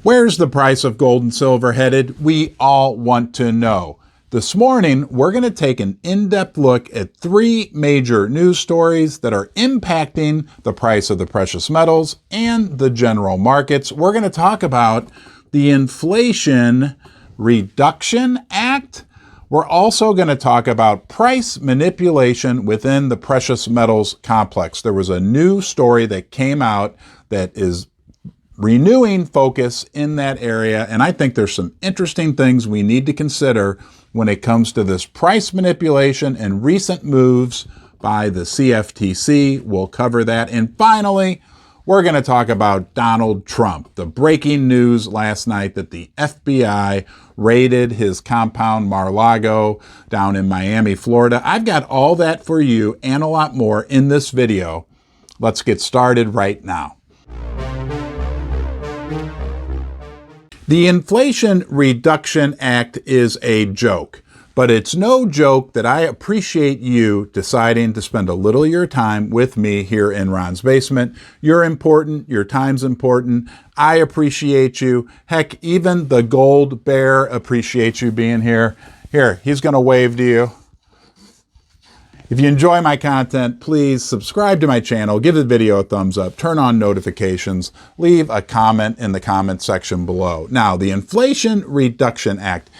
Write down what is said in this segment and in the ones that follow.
Where's the price of gold and silver headed? We all want to know. This morning, we're going to take an in-depth look at three major news stories that are impacting the price of the precious metals and the general markets. We're going to talk about the Inflation Reduction Act. We're also going to talk about price manipulation within the precious metals complex. There was a new story that came out that is renewing focus in that area, and I think there's some interesting things we need to consider when it comes to this price manipulation and recent moves by the CFTC. We'll cover that. And finally, we're going to talk about Donald Trump, the breaking news last night that the FBI raided his compound Mar-a-Lago down in Miami, Florida. I've got all that for you and a lot more in this video. Let's get started right now. The Inflation Reduction Act is a joke, but it's no joke that I appreciate you deciding to spend a little of your time with me here in Ron's Basement. You're important. Your time's important. I appreciate you. Heck, even the gold bear appreciates you being here. Here, he's going to wave to you. If you enjoy my content, please subscribe to my channel, give the video a thumbs up, turn on notifications, leave a comment in the comment section below. Now, the Inflation Reduction Act,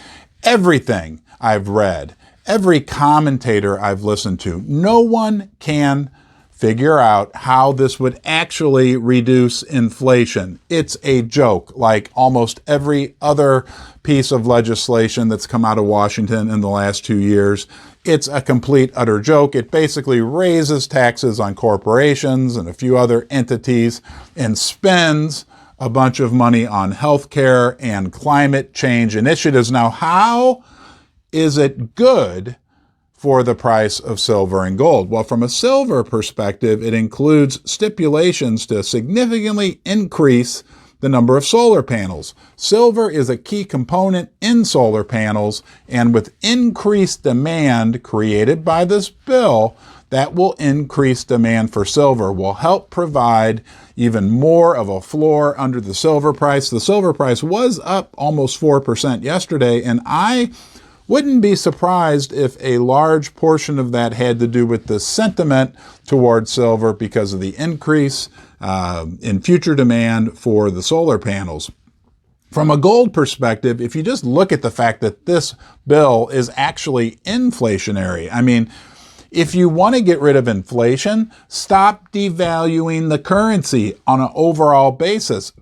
everything I've read, every commentator I've listened to, no one can figure out how this would actually reduce inflation. It's a joke, like almost every other piece of legislation that's come out of Washington in the last 2 years. It's a complete, utter joke. It basically raises taxes on corporations and a few other entities and spends a bunch of money on healthcare and climate change initiatives. Now, how is it good for the price of silver and gold? Well, from a silver perspective, it includes stipulations to significantly increase the number of solar panels. Silver is a key component in solar panels, and with increased demand created by this bill, that will increase demand for silver, will help provide even more of a floor under the silver price. The silver price was up almost 4% yesterday, and I wouldn't be surprised if a large portion of that had to do with the sentiment towards silver because of the increase in future demand for the solar panels. From a gold perspective, if you just look at the fact that this bill is actually inflationary, I mean, if you want to get rid of inflation, stop devaluing the currency on an overall basis.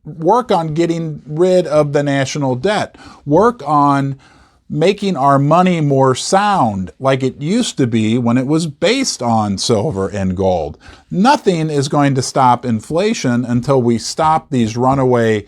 Work on getting rid of the national debt. Work on making our money more sound like it used to be when it was based on silver and gold. Nothing is going to stop inflation until we stop these runaway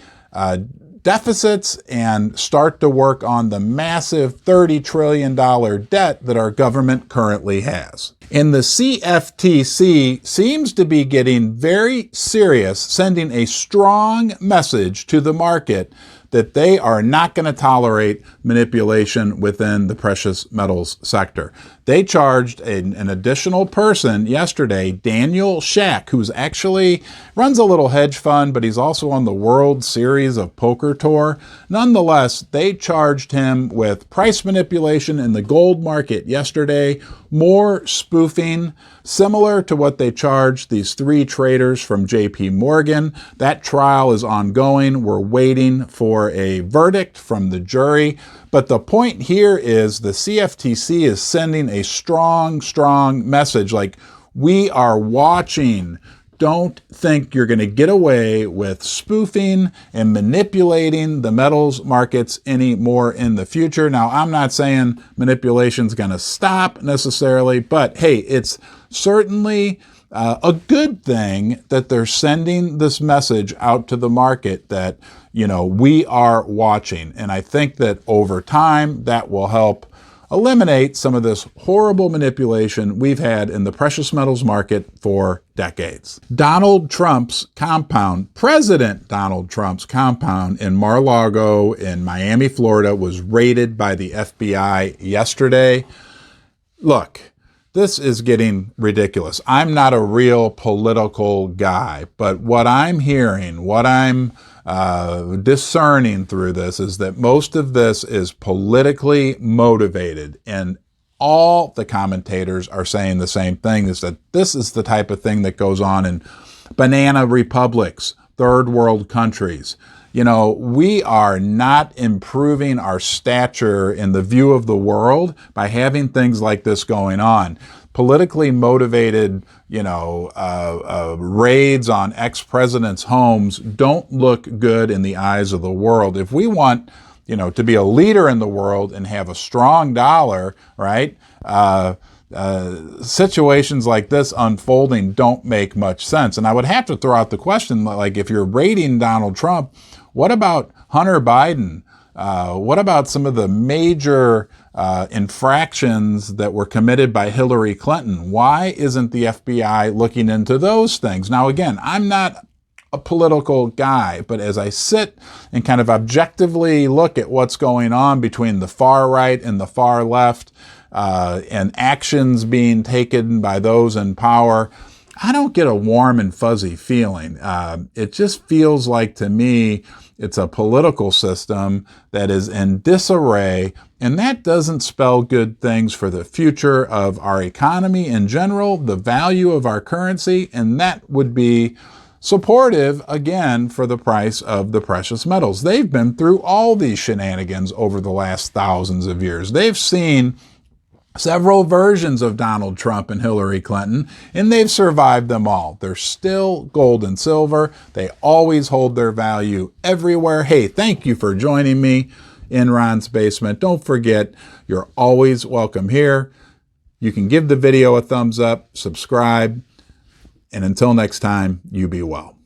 deficits and start to work on the massive $30 trillion debt that our government currently has. And the CFTC seems to be getting very serious, sending a strong message to the market that they are not going to tolerate manipulation within the precious metals sector. They charged an additional person yesterday, Daniel Shack, who's actually runs a little hedge fund, but he's also on the World Series of Poker Tour. Nonetheless, they charged him with price manipulation in the gold market yesterday, more spoofing, similar to what they charged these three traders from JP Morgan. That trial is ongoing. We're waiting for a verdict from the jury. But the point here is the CFTC is sending a strong message like, we are watching. Don't think you're going to get away with spoofing and manipulating the metals markets anymore in the future. Now, I'm not saying manipulation's going to stop necessarily, but hey, it's certainly a good thing that they're sending this message out to the market that, you know, we are watching. And I think that over time that will help eliminate some of this horrible manipulation we've had in the precious metals market for decades. Donald Trump's compound, President Donald Trump's compound in Mar-a-Lago in Miami, Florida, was raided by the FBI yesterday. Look, this is getting ridiculous. I'm not a real political guy, but what I'm hearing, what I'm discerning through this is that most of this is politically motivated, and all the commentators are saying the same thing, is that this is the type of thing that goes on in banana republics, third world countries. You know, we are not improving our stature in the view of the world by having things like this going on. Politically motivated, raids on ex-presidents' homes don't look good in the eyes of the world. If we want, to be a leader in the world and have a strong dollar, right? Situations like this unfolding don't make much sense. And I would have to throw out the question, like, if you're raiding Donald Trump, what about Hunter Biden? What about some of the major infractions that were committed by Hillary Clinton? Why isn't the FBI looking into those things? Now, again, I'm not a political guy, but as I sit and kind of objectively look at what's going on between the far right and the far left, and actions being taken by those in power, I don't get a warm and fuzzy feeling. It just feels like, to me, it's a political system that is in disarray, and that doesn't spell good things for the future of our economy in general, the value of our currency, and that would be supportive, again, for the price of the precious metals. They've been through all these shenanigans over the last thousands of years. They've seen several versions of Donald Trump and Hillary Clinton, and they've survived them all. They're still gold and silver. They always hold their value everywhere. Hey, thank you for joining me in Ron's Basement. Don't forget, you're always welcome here. You can give the video a thumbs up, subscribe, and until next time, you be well.